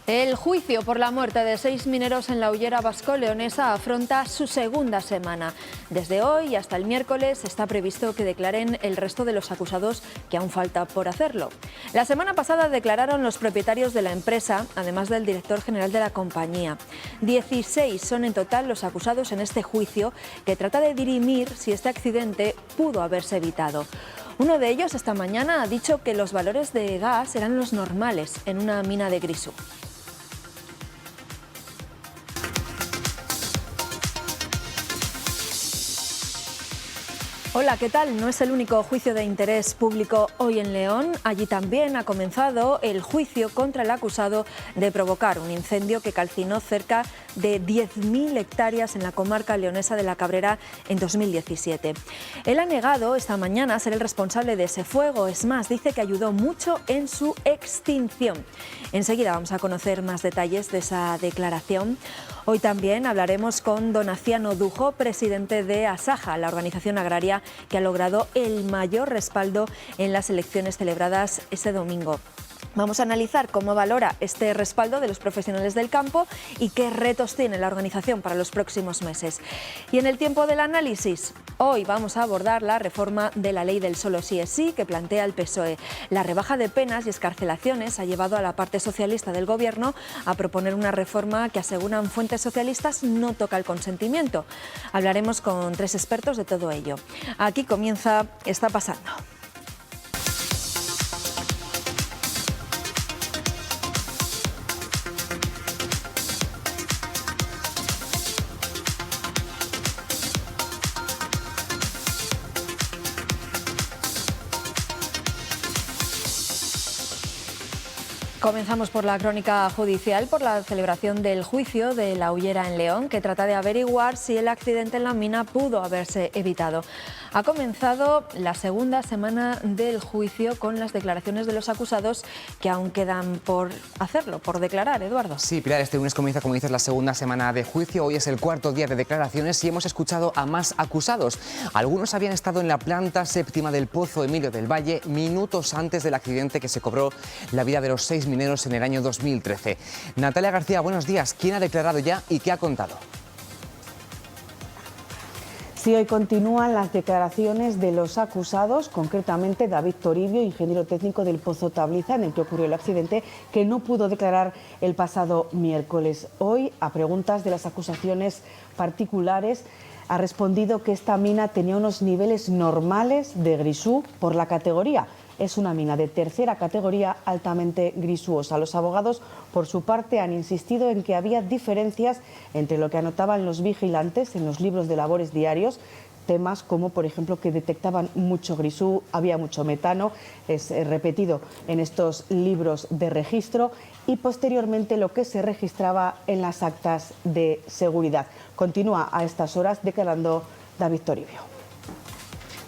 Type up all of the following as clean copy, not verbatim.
El juicio por la muerte de 6 mineros en la hullera vasco-leonesa afronta su segunda semana. Desde hoy hasta el miércoles está previsto que declaren el resto de los acusados, que aún falta por hacerlo. La semana pasada declararon los propietarios de la empresa, además del director general de la compañía. 16 son en total los acusados en este juicio, que trata de dirimir si este accidente pudo haberse evitado. Uno de ellos esta mañana ha dicho que los valores de gas eran los normales en una mina de Grisú. Hola, ¿qué tal? No es el único juicio de interés público hoy en León. Allí también ha comenzado el juicio contra el acusado de provocar un incendio que calcinó cerca de 10.000 hectáreas en la comarca leonesa de la Cabrera en 2017. Él ha negado esta mañana ser el responsable de ese fuego. Es más, dice que ayudó mucho en su extinción. Enseguida vamos a conocer más detalles de esa declaración. Hoy también hablaremos con don Aciano Dujo, presidente de Asaja, la organización agraria que ha logrado el mayor respaldo en las elecciones celebradas ese domingo. Vamos a analizar cómo valora este respaldo de los profesionales del campo y qué retos tiene la organización para los próximos meses. Y en el tiempo del análisis, hoy vamos a abordar la reforma de la ley del solo sí es sí que plantea el PSOE. La rebaja de penas y excarcelaciones ha llevado a la parte socialista del Gobierno a proponer una reforma que, aseguran fuentes socialistas, no toca el consentimiento. Hablaremos con 3 expertos de todo ello. Aquí comienza Está pasando. Comenzamos por la crónica judicial, por la celebración del juicio de la hullera en León, que trata de averiguar si el accidente en la mina pudo haberse evitado. Ha comenzado la segunda semana del juicio con las declaraciones de los acusados, que aún quedan por hacerlo, por declarar, Eduardo. Sí, Pilar, este lunes comienza, como dices, la segunda semana de juicio. Hoy es el cuarto día de declaraciones y hemos escuchado a más acusados. Algunos habían estado en la planta séptima del Pozo Emilio del Valle minutos antes del accidente que se cobró la vida de los 6 mineros en el año 2013. Natalia García, buenos días. ¿Quién ha declarado ya y qué ha contado? Sí, hoy continúan las declaraciones de los acusados, concretamente David Toribio, ingeniero técnico del Pozo Tabliza, en el que ocurrió el accidente, que no pudo declarar el pasado miércoles. Hoy, a preguntas de las acusaciones particulares, ha respondido que esta mina tenía unos niveles normales de grisú por la categoría. Es una mina de tercera categoría altamente grisuosa. Los abogados, por su parte, han insistido en que había diferencias entre lo que anotaban los vigilantes en los libros de labores diarios, temas como, por ejemplo, que detectaban mucho grisú, había mucho metano, es repetido en estos libros de registro, y posteriormente lo que se registraba en las actas de seguridad. Continúa a estas horas declarando David Toribio.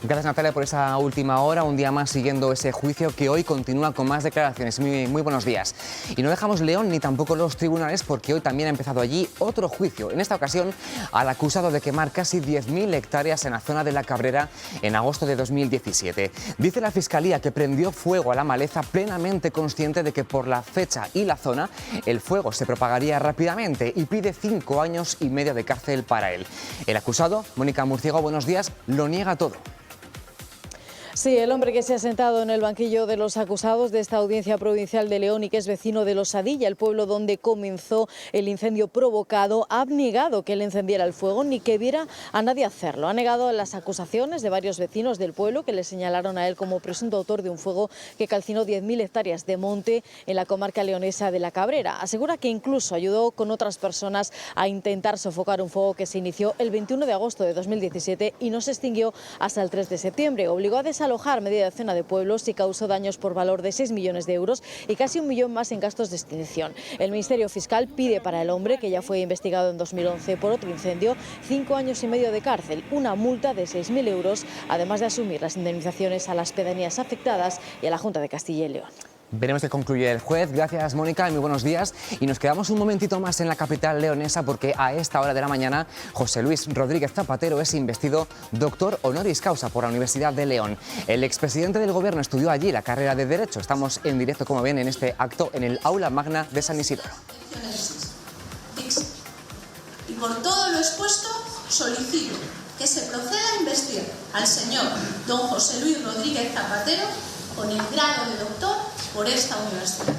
Gracias, Natalia, por esa última hora. Un día más siguiendo ese juicio que hoy continúa con más declaraciones. Muy buenos días. Y no dejamos León ni tampoco los tribunales, porque hoy también ha empezado allí otro juicio. En esta ocasión al acusado de quemar casi 10.000 hectáreas en la zona de la Cabrera en agosto de 2017. Dice la Fiscalía que prendió fuego a la maleza, plenamente consciente de que por la fecha y la zona el fuego se propagaría rápidamente, y pide 5 años y medio de cárcel para él. El acusado, Mónica Murciego, buenos días, lo niega todo. Sí, el hombre que se ha sentado en el banquillo de los acusados de esta audiencia provincial de León y que es vecino de Losadilla, el pueblo donde comenzó el incendio provocado, ha negado que él encendiera el fuego ni que viera a nadie hacerlo. Ha negado las acusaciones de varios vecinos del pueblo que le señalaron a él como presunto autor de un fuego que calcinó 10.000 hectáreas de monte en la comarca leonesa de la Cabrera. Asegura que incluso ayudó con otras personas a intentar sofocar un fuego que se inició el 21 de agosto de 2017 y no se extinguió hasta el 3 de septiembre. Obligó a desalojar media docena de pueblos y causó daños por valor de 6 millones de euros y casi 1 millón más en gastos de extinción. El Ministerio Fiscal pide para el hombre, que ya fue investigado en 2011 por otro incendio, 5 años y medio de cárcel, una multa de 6.000 euros, además de asumir las indemnizaciones a las pedanías afectadas y a la Junta de Castilla y León. Veremos qué concluye el juez. Gracias, Mónica, y muy buenos días. Y nos quedamos un momentito más en la capital leonesa porque a esta hora de la mañana José Luis Rodríguez Zapatero es investido doctor honoris causa por la Universidad de León. El expresidente del Gobierno estudió allí la carrera de Derecho. Estamos en directo, como ven, en este acto en el Aula Magna de San Isidro. Y por todo lo expuesto, solicito que se proceda a investir al señor don José Luis Rodríguez Zapatero con el grado de doctor por esta universidad.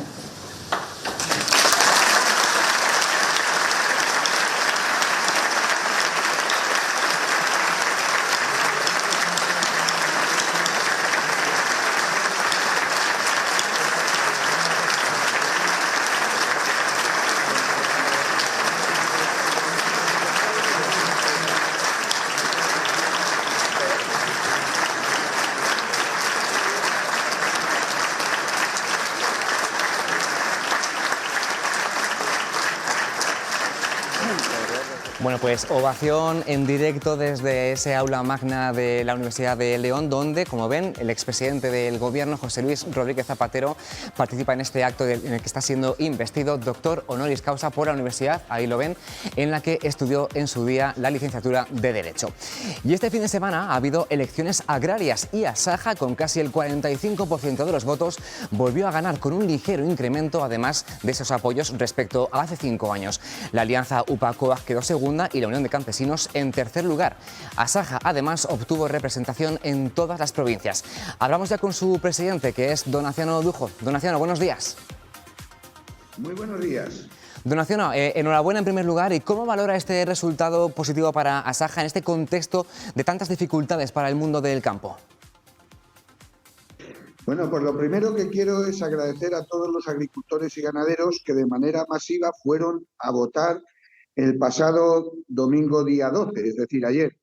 Bueno, pues ovación en directo desde ese aula magna de la Universidad de León, donde, como ven, el expresidente del Gobierno, José Luis Rodríguez Zapatero, participa en este acto en el que está siendo investido doctor honoris causa por la universidad, ahí lo ven, en la que estudió en su día la licenciatura de Derecho. Y este fin de semana ha habido elecciones agrarias y Asaja, con casi el 45% de los votos, volvió a ganar con un ligero incremento, además de esos apoyos respecto a hace 5 años. La alianza UPA-COAG quedó segunda y la Unión de Campesinos en tercer lugar. Asaja, además, obtuvo representación en todas las provincias. Hablamos ya con su presidente, que es Donaciano Dujo. Donaciano, buenos días. Muy buenos días. Donaciano, enhorabuena en primer lugar. ¿Y cómo valora este resultado positivo para Asaja en este contexto de tantas dificultades para el mundo del campo? Bueno, pues lo primero que quiero es agradecer a todos los agricultores y ganaderos que de manera masiva fueron a votar el pasado domingo día 12, es decir, ayer.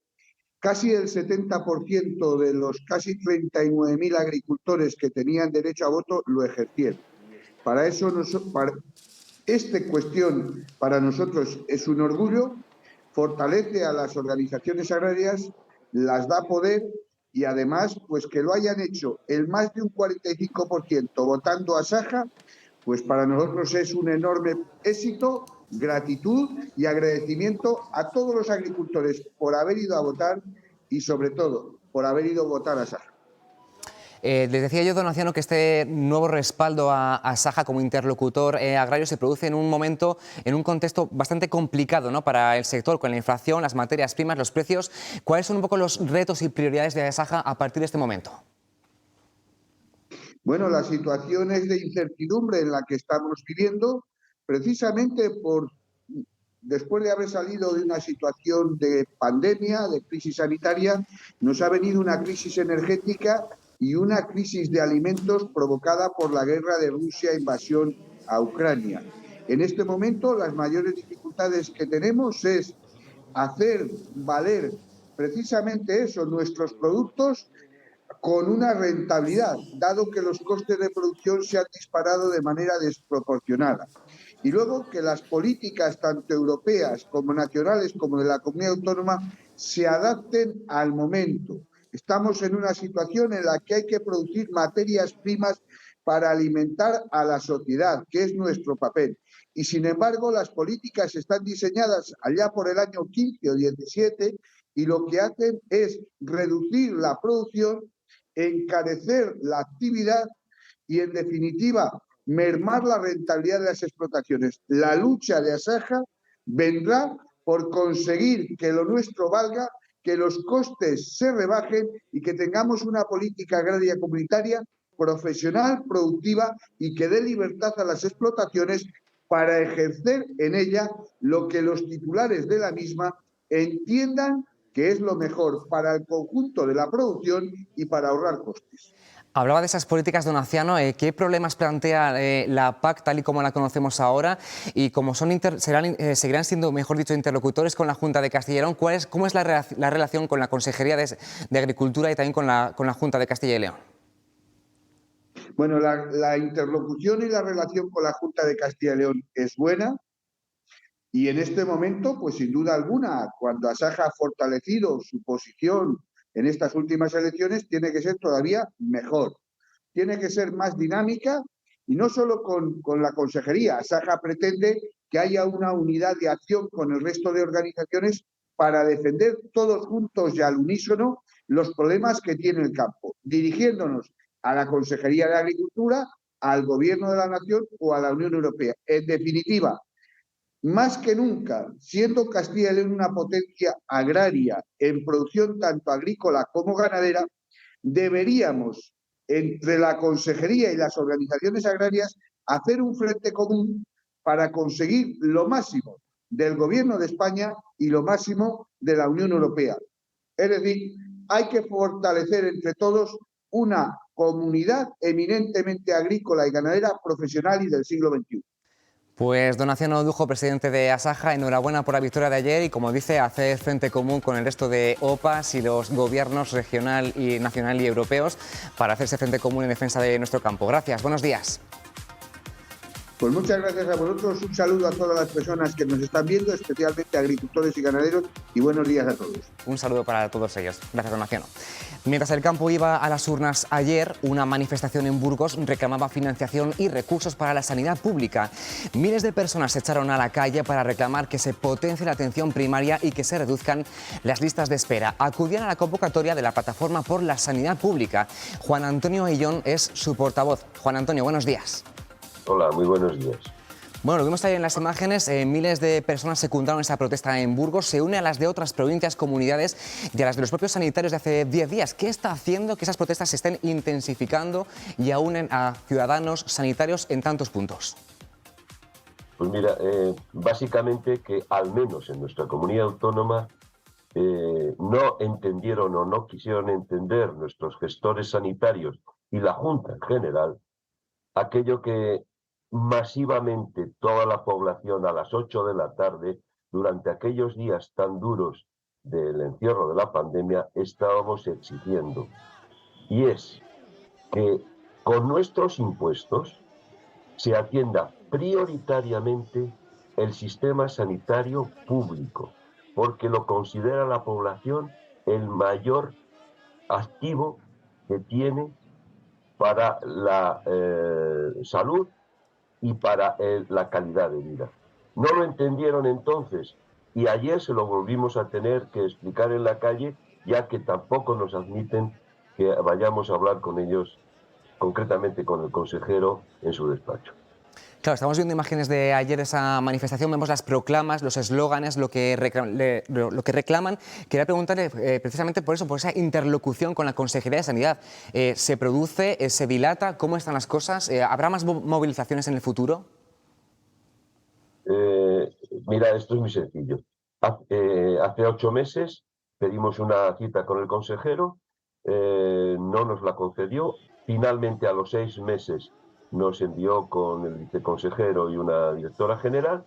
Casi el 70% de los casi 39.000 agricultores que tenían derecho a voto lo ejercieron. Esta cuestión para nosotros es un orgullo, fortalece a las organizaciones agrarias, las da poder y además, pues que lo hayan hecho el más de un 45% votando a Asaja, pues para nosotros es un enorme éxito, gratitud y agradecimiento a todos los agricultores por haber ido a votar y sobre todo por haber ido a votar a Asaja. Les decía yo, Donaciano, que este nuevo respaldo a Asaja como interlocutor agrario se produce en un momento, en un contexto bastante complicado, ¿no?, para el sector, con la inflación, las materias primas, los precios. ¿Cuáles son un poco los retos y prioridades de Asaja a partir de este momento? Bueno, las situaciones de incertidumbre en la que estamos viviendo, precisamente después de haber salido de una situación de pandemia, de crisis sanitaria, nos ha venido una crisis energética y una crisis de alimentos provocada por la guerra de Rusia invasión a Ucrania. En este momento, las mayores dificultades que tenemos es hacer valer precisamente eso, nuestros productos, con una rentabilidad, dado que los costes de producción se han disparado de manera desproporcionada. Y luego que las políticas, tanto europeas como nacionales, como de la comunidad autónoma, se adapten al momento. Estamos en una situación en la que hay que producir materias primas para alimentar a la sociedad, que es nuestro papel. Y sin embargo, las políticas están diseñadas allá por el año 15 o 17 y lo que hacen es reducir la producción, encarecer la actividad y, en definitiva, mermar la rentabilidad de las explotaciones. La lucha de Asaja vendrá por conseguir que lo nuestro valga, que los costes se rebajen y que tengamos una política agraria comunitaria profesional, productiva y que dé libertad a las explotaciones para ejercer en ella lo que los titulares de la misma entiendan que es lo mejor para el conjunto de la producción y para ahorrar costes. Hablaba de esas políticas, Donaciano. ¿Qué problemas plantea la PAC tal y como la conocemos ahora? Y como seguirán siendo, mejor dicho, interlocutores con la Junta de Castilla y León, ¿cómo es la relación con la Consejería de Agricultura y también con la Junta de Castilla y León? Bueno, la interlocución y la relación con la Junta de Castilla y León es buena. Y en este momento, pues sin duda alguna, cuando Asaja ha fortalecido su posición en estas últimas elecciones, tiene que ser todavía mejor. Tiene que ser más dinámica Y no solo con la consejería. Asaja pretende que haya una unidad de acción con el resto de organizaciones para defender todos juntos y al unísono los problemas que tiene el campo, dirigiéndonos a la Consejería de Agricultura, al Gobierno de la Nación o a la Unión Europea. En definitiva, más que nunca, siendo Castilla y León una potencia agraria en producción tanto agrícola como ganadera, deberíamos, entre la Consejería y las organizaciones agrarias, hacer un frente común para conseguir lo máximo del Gobierno de España y lo máximo de la Unión Europea. Es decir, hay que fortalecer entre todos una comunidad eminentemente agrícola y ganadera profesional y del siglo XXI. Pues Donaciano Dujo, presidente de Asaja, enhorabuena por la victoria de ayer y, como dice, hacer frente común con el resto de OPAs y los gobiernos regional y nacional y europeos para hacerse frente común en defensa de nuestro campo. Gracias, buenos días. Pues muchas gracias a vosotros, un saludo a todas las personas que nos están viendo, especialmente agricultores y ganaderos, y buenos días a todos. Un saludo para todos ellos. Gracias, Donaciano. Mientras el campo iba a las urnas ayer, una manifestación en Burgos reclamaba financiación y recursos para la sanidad pública. Miles de personas se echaron a la calle para reclamar que se potencie la atención primaria y que se reduzcan las listas de espera. Acudían a la convocatoria de la Plataforma por la Sanidad Pública. Juan Antonio Ayllón es su portavoz. Juan Antonio, buenos días. Hola, muy buenos días. Bueno, lo vimos ahí en las imágenes, miles de personas secundaron esa protesta en Burgos, se une a las de otras provincias, comunidades y a las de los propios sanitarios de hace 10 días. ¿Qué está haciendo que esas protestas se estén intensificando y aúnen a ciudadanos sanitarios en tantos puntos? Pues mira, básicamente que al menos en nuestra comunidad autónoma no entendieron o no quisieron entender nuestros gestores sanitarios y la Junta en general aquello que masivamente toda la población a las 8 de la tarde, durante aquellos días tan duros del encierro de la pandemia, estábamos exigiendo. Y es que con nuestros impuestos se atienda prioritariamente el sistema sanitario público, porque lo considera la población el mayor activo que tiene para la salud y para la calidad de vida. No lo entendieron entonces y ayer se lo volvimos a tener que explicar en la calle, ya que tampoco nos admiten que vayamos a hablar con ellos, concretamente con el consejero en su despacho. Claro, estamos viendo imágenes de ayer de esa manifestación, vemos las proclamas, los eslóganes, lo que reclaman. Quería preguntarle precisamente por eso, por esa interlocución con la Consejería de Sanidad. ¿Se produce, se dilata? ¿Cómo están las cosas? ¿Habrá más movilizaciones en el futuro? Mira, esto es muy sencillo. Hace 8 meses pedimos una cita con el consejero, no nos la concedió. Finalmente, a los 6 meses, nos envió con el viceconsejero y una directora general,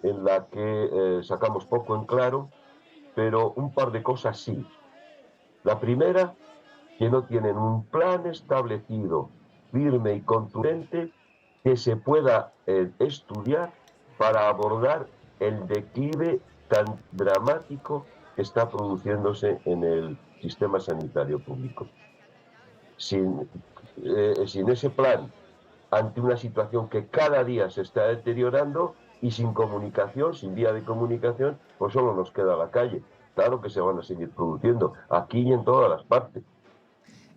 en la que sacamos poco en claro, pero un par de cosas sí. La primera, que no tienen un plan establecido, firme y contundente, que se pueda estudiar para abordar el declive tan dramático que está produciéndose en el sistema sanitario público. Sin ese plan, ante una situación que cada día se está deteriorando y sin comunicación, sin vía de comunicación, pues solo nos queda la calle. Claro que se van a seguir produciendo, aquí y en todas las partes.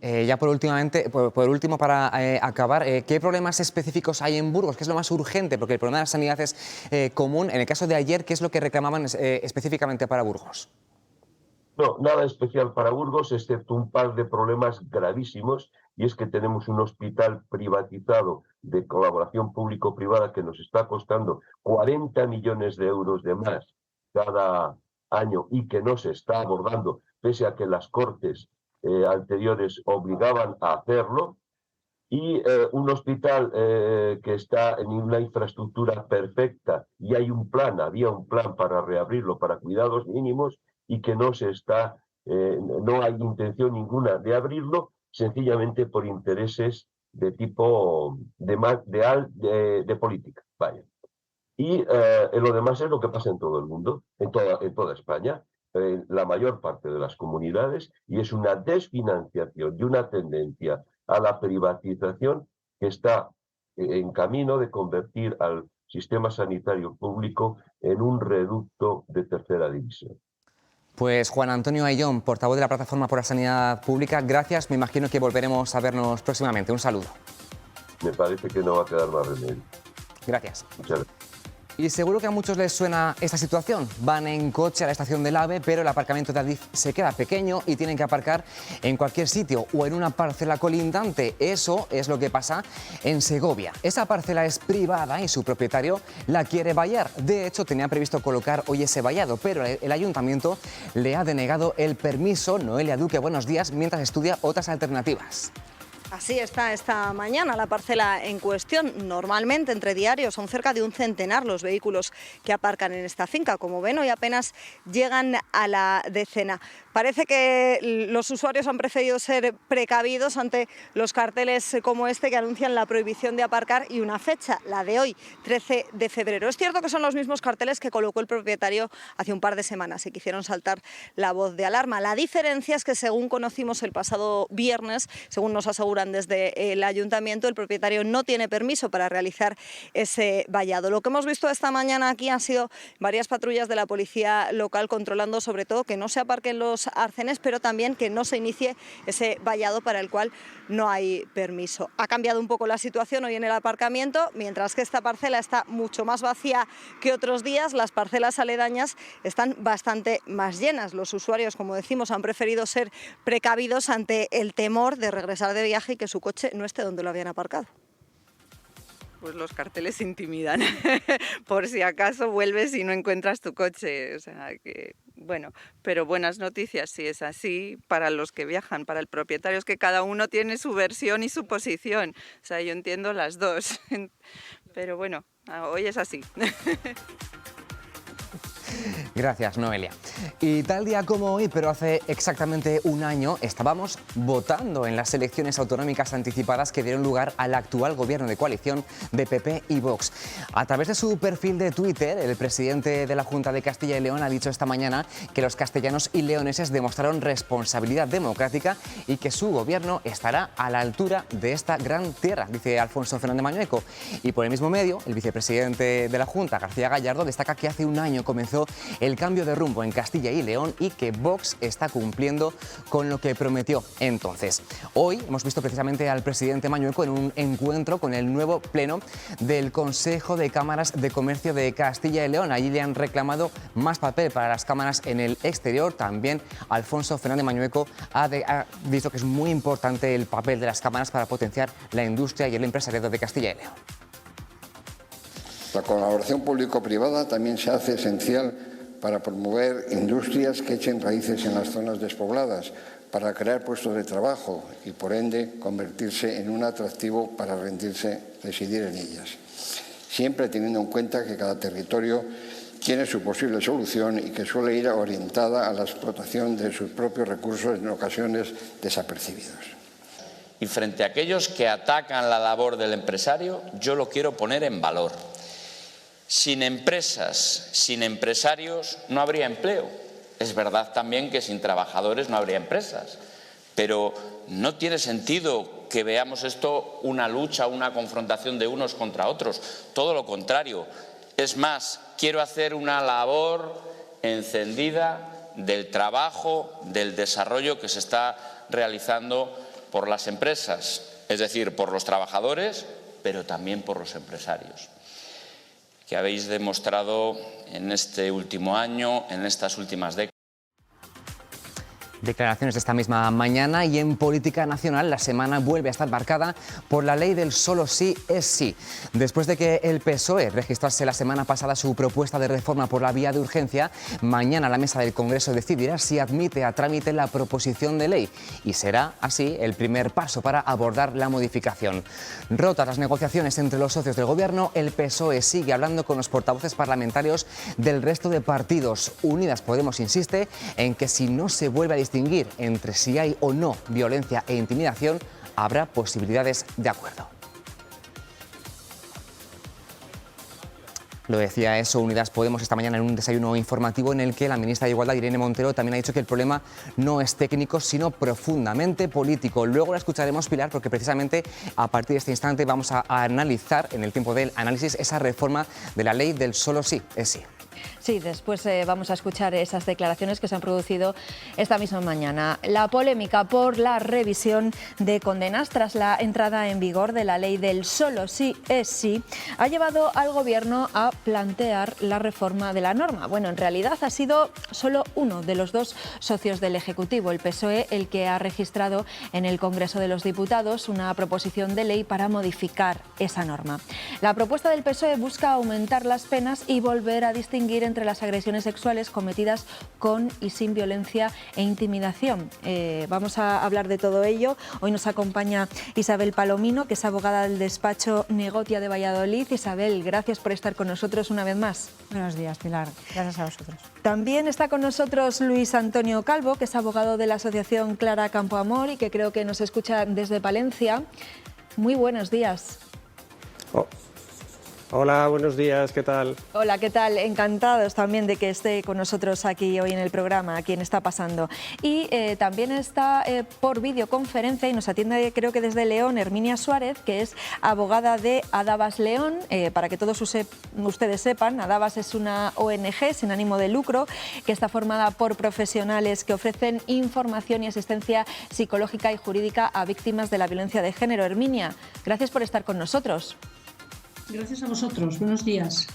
Ya por último, para acabar, ¿qué problemas específicos hay en Burgos? ¿Qué es lo más urgente? Porque el problema de la sanidad es común. En el caso de ayer, ¿qué es lo que reclamaban específicamente para Burgos? No, nada especial para Burgos, excepto un par de problemas gravísimos, y es que tenemos un hospital privatizado de colaboración público-privada que nos está costando 40 millones de euros de más cada año y que no se está abordando, pese a que las Cortes anteriores obligaban a hacerlo, y un hospital que está en una infraestructura perfecta y había un plan para reabrirlo para cuidados mínimos y que no hay intención ninguna de abrirlo, sencillamente por intereses de tipo de política. Vaya. Y lo demás es lo que pasa en todo el mundo, en toda España, en la mayor parte de las comunidades, y es una desfinanciación y una tendencia a la privatización que está en camino de convertir al sistema sanitario público en un reducto de tercera división. Pues Juan Antonio Ayllón, portavoz de la Plataforma por la Sanidad Pública, gracias. Me imagino que volveremos a vernos próximamente. Un saludo. Me parece que no va a quedar más remedio. Gracias. Muchas gracias. Y seguro que a muchos les suena esta situación. Van en coche a la estación del AVE, pero el aparcamiento de Adif se queda pequeño y tienen que aparcar en cualquier sitio o en una parcela colindante. Eso es lo que pasa en Segovia. Esa parcela es privada y su propietario la quiere vallar. De hecho, tenía previsto colocar hoy ese vallado, pero el ayuntamiento le ha denegado el permiso. Noelia Duque, buenos días, mientras estudia otras alternativas. Así está esta mañana la parcela en cuestión. Normalmente entre diarios son cerca de un centenar los vehículos que aparcan en esta finca. Como ven, hoy apenas llegan a la decena. Parece que los usuarios han preferido ser precavidos ante los carteles como este que anuncian la prohibición de aparcar y una fecha, la de hoy, 13 de febrero. Es cierto que son los mismos carteles que colocó el propietario hace un par de semanas y que hicieron saltar la voz de alarma. La diferencia es que, según conocimos el pasado viernes, según nos aseguran desde el ayuntamiento, el propietario no tiene permiso para realizar ese vallado. Lo que hemos visto esta mañana aquí han sido varias patrullas de la policía local controlando sobre todo que no se aparquen los arcenes, pero también que no se inicie ese vallado para el cual no hay permiso. Ha cambiado un poco la situación hoy en el aparcamiento, mientras que esta parcela está mucho más vacía que otros días. Las parcelas aledañas están bastante más llenas. Los usuarios, como decimos, han preferido ser precavidos ante el temor de regresar de viaje y que su coche no esté donde lo habían aparcado. Pues los carteles intimidan, por si acaso vuelves y no encuentras tu coche, o sea que, bueno, pero buenas noticias si es así para los que viajan, para el propietario es que cada uno tiene su versión y su posición, o sea, yo entiendo las dos, pero bueno, hoy es así. Gracias, Noelia. Y tal día como hoy, pero hace exactamente un año, estábamos votando en las elecciones autonómicas anticipadas que dieron lugar al actual gobierno de coalición de PP y Vox. A través de su perfil de Twitter, el presidente de la Junta de Castilla y León ha dicho esta mañana que los castellanos y leoneses demostraron responsabilidad democrática y que su gobierno estará a la altura de esta gran tierra, dice Alfonso Fernández Mañueco. Y por el mismo medio, el vicepresidente de la Junta, García Gallardo, destaca que hace un año comenzó el cambio de rumbo en Castilla y León y que Vox está cumpliendo con lo que prometió entonces. Hoy hemos visto precisamente al presidente Mañueco en un encuentro con el nuevo pleno del Consejo de Cámaras de Comercio de Castilla y León. Allí le han reclamado más papel para las cámaras en el exterior. También Alfonso Fernández Mañueco ha dicho que es muy importante el papel de las cámaras para potenciar la industria y el empresariado de Castilla y León. La colaboración público-privada también se hace esencial para promover industrias que echen raíces en las zonas despobladas, para crear puestos de trabajo y, por ende, convertirse en un atractivo para residir en ellas. Siempre teniendo en cuenta que cada territorio tiene su posible solución y que suele ir orientada a la explotación de sus propios recursos en ocasiones desapercibidos. Y frente a aquellos que atacan la labor del empresario, yo lo quiero poner en valor. Sin empresas, sin empresarios, no habría empleo. Es verdad también que sin trabajadores no habría empresas, pero no tiene sentido que veamos esto una lucha, una confrontación de unos contra otros. Todo lo contrario. Es más, quiero hacer una labor encendida del trabajo, del desarrollo que se está realizando por las empresas, es decir, por los trabajadores, pero también por los empresarios, que habéis demostrado en este último año, en estas últimas décadas. Declaraciones de esta misma mañana y en política nacional la semana vuelve a estar marcada por la ley del solo sí es sí. Después de que el PSOE registrase la semana pasada su propuesta de reforma por la vía de urgencia, mañana la mesa del Congreso decidirá si admite a trámite la proposición de ley y será así el primer paso para abordar la modificación. Rotas las negociaciones entre los socios del Gobierno, el PSOE sigue hablando con los portavoces parlamentarios del resto de partidos. Unidas Podemos insiste en que si no se vuelve a distinguir entre si hay o no violencia e intimidación, habrá posibilidades de acuerdo. Lo decía eso Unidas Podemos esta mañana en un desayuno informativo en el que la ministra de Igualdad, Irene Montero, también ha dicho que el problema no es técnico, sino profundamente político. Luego la escucharemos, Pilar, porque precisamente a partir de este instante vamos a analizar, en el tiempo del análisis, esa reforma de la ley del solo sí es sí. Sí, después vamos a escuchar esas declaraciones que se han producido esta misma mañana. La polémica por la revisión de condenas tras la entrada en vigor de la ley del solo sí es sí ha llevado al Gobierno a plantear la reforma de la norma. Bueno, en realidad ha sido solo uno de los dos socios del Ejecutivo, el PSOE, el que ha registrado en el Congreso de los Diputados una proposición de ley para modificar esa norma. La propuesta del PSOE busca aumentar las penas y volver a distinguir entre las agresiones sexuales cometidas con y sin violencia e intimidación. Vamos a hablar de todo ello. Hoy nos acompaña Isabel Palomino, que es abogada del despacho Negotia de Valladolid. Isabel, gracias por estar con nosotros una vez más. Buenos días, Pilar. Gracias a vosotros. También está con nosotros Luis Antonio Calvo, que es abogado de la asociación Clara Campoamor y que creo que nos escucha desde Palencia. Muy buenos días. Hola, buenos días, ¿qué tal? Hola, ¿qué tal? Encantados también de que esté con nosotros aquí hoy en el programa, aquí en Está Pasando. Y también está por videoconferencia y nos atiende, creo que desde León, Herminia Suárez, que es abogada de Adavas León. Para que todos ustedes sepan, Adavas es una ONG sin ánimo de lucro que está formada por profesionales que ofrecen información y asistencia psicológica y jurídica a víctimas de la violencia de género. Herminia, gracias por estar con nosotros. Gracias a vosotros. Buenos días.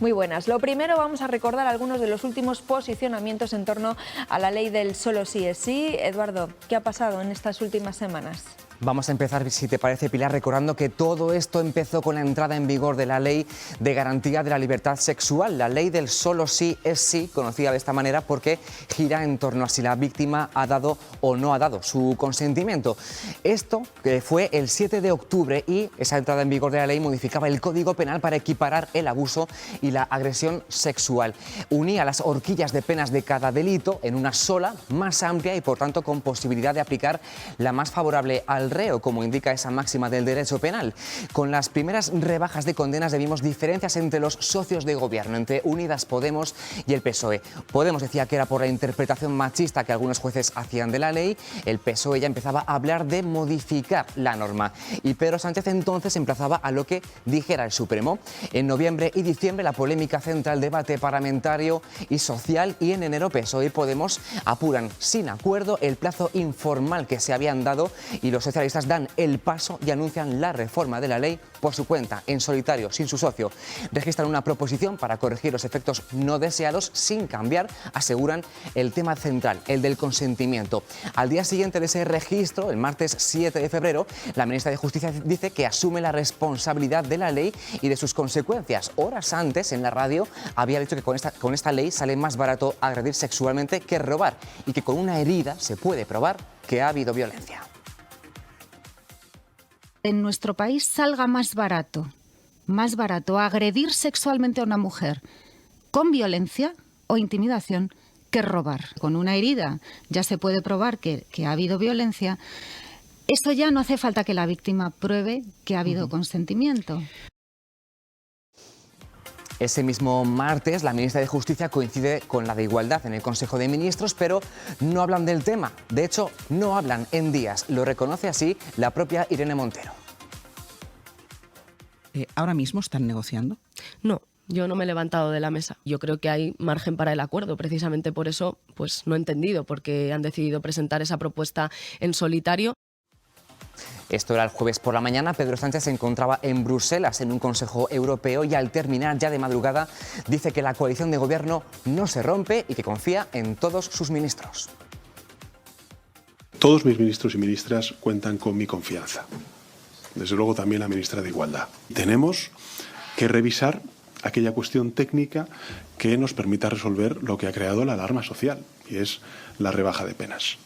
Muy buenas. Lo primero, vamos a recordar algunos de los últimos posicionamientos en torno a la ley del solo sí es sí. Eduardo, ¿qué ha pasado en estas últimas semanas? Vamos a empezar, si te parece, Pilar, recordando que todo esto empezó con la entrada en vigor de la Ley de Garantía de la Libertad Sexual, la ley del solo sí es sí, conocida de esta manera porque gira en torno a si la víctima ha dado o no ha dado su consentimiento. Esto fue el 7 de octubre y esa entrada en vigor de la ley modificaba el Código Penal para equiparar el abuso y la agresión sexual. Unía las horquillas de penas de cada delito en una sola, más amplia y, por tanto, con posibilidad de aplicar la más favorable al reo, como indica esa máxima del derecho penal. Con las primeras rebajas de condenas vimos diferencias entre los socios de gobierno, entre Unidas Podemos y el PSOE. Podemos decía que era por la interpretación machista que algunos jueces hacían de la ley, el PSOE ya empezaba a hablar de modificar la norma y Pedro Sánchez entonces emplazaba a lo que dijera el Supremo. En noviembre y diciembre la polémica centra el debate parlamentario y social y en enero PSOE y Podemos apuran sin acuerdo el plazo informal que se habían dado y los socialistas dan el paso y anuncian la reforma de la ley por su cuenta, en solitario, sin su socio. Registran una proposición para corregir los efectos no deseados sin cambiar, aseguran, el tema central, el del consentimiento. Al día siguiente de ese registro, el martes 7 de febrero, la ministra de Justicia dice que asume la responsabilidad de la ley y de sus consecuencias. Horas antes, en la radio, había dicho que con esta ley sale más barato agredir sexualmente que robar y que con una herida se puede probar que ha habido violencia. En nuestro país salga más barato agredir sexualmente a una mujer con violencia o intimidación que robar. Con una herida ya se puede probar que ha habido violencia. Esto ya no hace falta que la víctima pruebe que ha habido consentimiento. Ese mismo martes, la ministra de Justicia coincide con la de Igualdad en el Consejo de Ministros, pero no hablan del tema. De hecho, no hablan en días. Lo reconoce así la propia Irene Montero. ¿Ahora mismo están negociando? No, yo no me he levantado de la mesa. Yo creo que hay margen para el acuerdo. Precisamente por eso pues no he entendido por qué han decidido presentar esa propuesta en solitario. Esto era el jueves por la mañana. Pedro Sánchez se encontraba en Bruselas en un Consejo Europeo y al terminar ya de madrugada dice que la coalición de gobierno no se rompe y que confía en todos sus ministros. Todos mis ministros y ministras cuentan con mi confianza. Desde luego también la ministra de Igualdad. Tenemos que revisar aquella cuestión técnica que nos permita resolver lo que ha creado la alarma social, y es la rebaja de penas.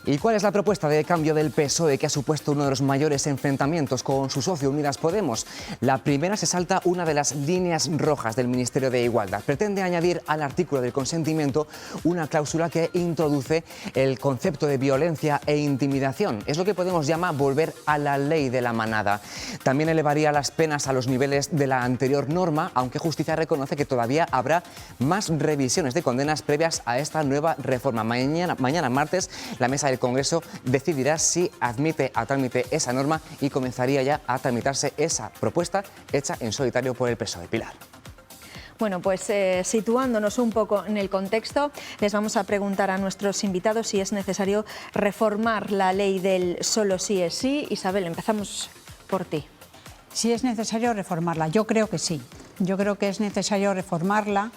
¿Y cuál es la propuesta de cambio del PSOE que ha supuesto uno de los mayores enfrentamientos con su socio Unidas Podemos? La primera se salta una de las líneas rojas del Ministerio de Igualdad. Pretende añadir al artículo del consentimiento una cláusula que introduce el concepto de violencia e intimidación. Es lo que Podemos llama volver a la ley de la manada. También elevaría las penas a los niveles de la anterior norma, aunque Justicia reconoce que todavía habrá más revisiones de condenas previas a esta nueva reforma. Mañana martes, la mesa del Congreso decidirá si admite a trámite esa norma y comenzaría ya a tramitarse esa propuesta hecha en solitario por el PSOE. Pilar. Bueno, pues situándonos un poco en el contexto, les vamos a preguntar a nuestros invitados si es necesario reformar la ley del solo sí es sí. Isabel, empezamos por ti. Si es necesario reformarla, yo creo que sí. Yo creo que es necesario reformarla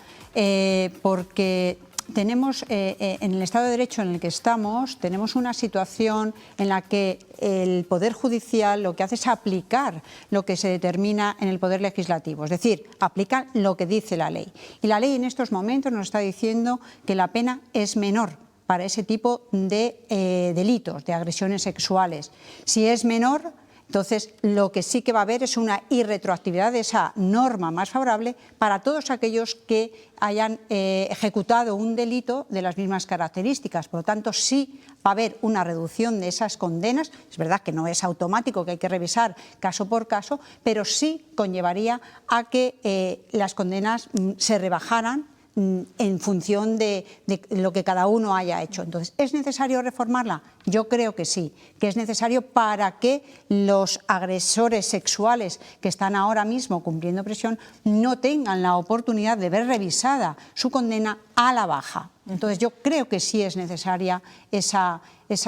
porque tenemos, en el Estado de Derecho en el que estamos, tenemos una situación en la que el Poder Judicial lo que hace es aplicar lo que se determina en el Poder Legislativo, es decir, aplica lo que dice la ley. Y la ley en estos momentos nos está diciendo que la pena es menor para ese tipo de delitos, de agresiones sexuales. Si es menor, entonces lo que sí que va a haber es una irretroactividad de esa norma más favorable para todos aquellos que hayan ejecutado un delito de las mismas características. Por lo tanto, sí va a haber una reducción de esas condenas. Es verdad que no es automático, que hay que revisar caso por caso, pero sí conllevaría a que las condenas se rebajaran en función de lo que cada uno haya hecho. Entonces, ¿es necesario reformarla? Yo creo que sí, que es necesario para que los agresores sexuales que están ahora mismo cumpliendo prisión no tengan la oportunidad de ver revisada su condena a la baja. Entonces, yo creo que sí es necesaria esa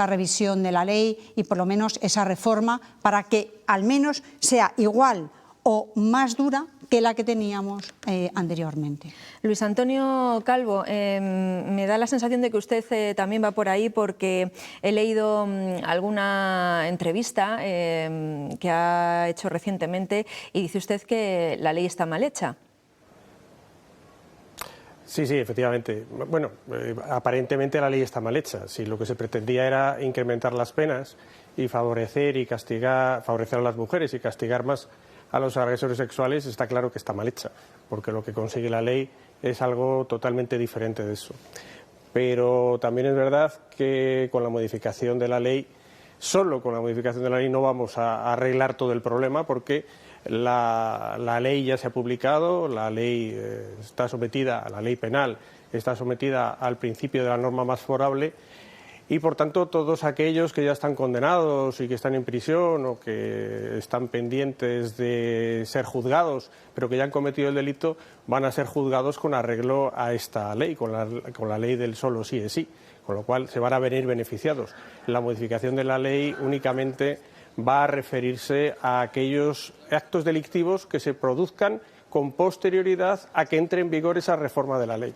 revisión de la ley y por lo menos esa reforma para que al menos sea igual o más dura que la que teníamos anteriormente. Luis Antonio Calvo, me da la sensación de que usted también va por ahí porque he leído alguna entrevista que ha hecho recientemente y dice usted que la ley está mal hecha. Sí, efectivamente. Bueno, aparentemente la ley está mal hecha. Si lo que se pretendía era incrementar las penas y favorecer a las mujeres y castigar más a los agresores sexuales, está claro que está mal hecha, porque lo que consigue la ley es algo totalmente diferente de eso. Pero también es verdad que con la modificación de la ley, solo con la modificación de la ley no vamos a arreglar todo el problema, porque la ley ya se ha publicado, la ley está sometida a la ley penal, está sometida al principio de la norma más favorable. Y, por tanto, todos aquellos que ya están condenados y que están en prisión o que están pendientes de ser juzgados, pero que ya han cometido el delito, van a ser juzgados con arreglo a esta ley, con la ley del solo sí es sí, con lo cual se van a venir beneficiados. La modificación de la ley únicamente va a referirse a aquellos actos delictivos que se produzcan con posterioridad a que entre en vigor esa reforma de la ley.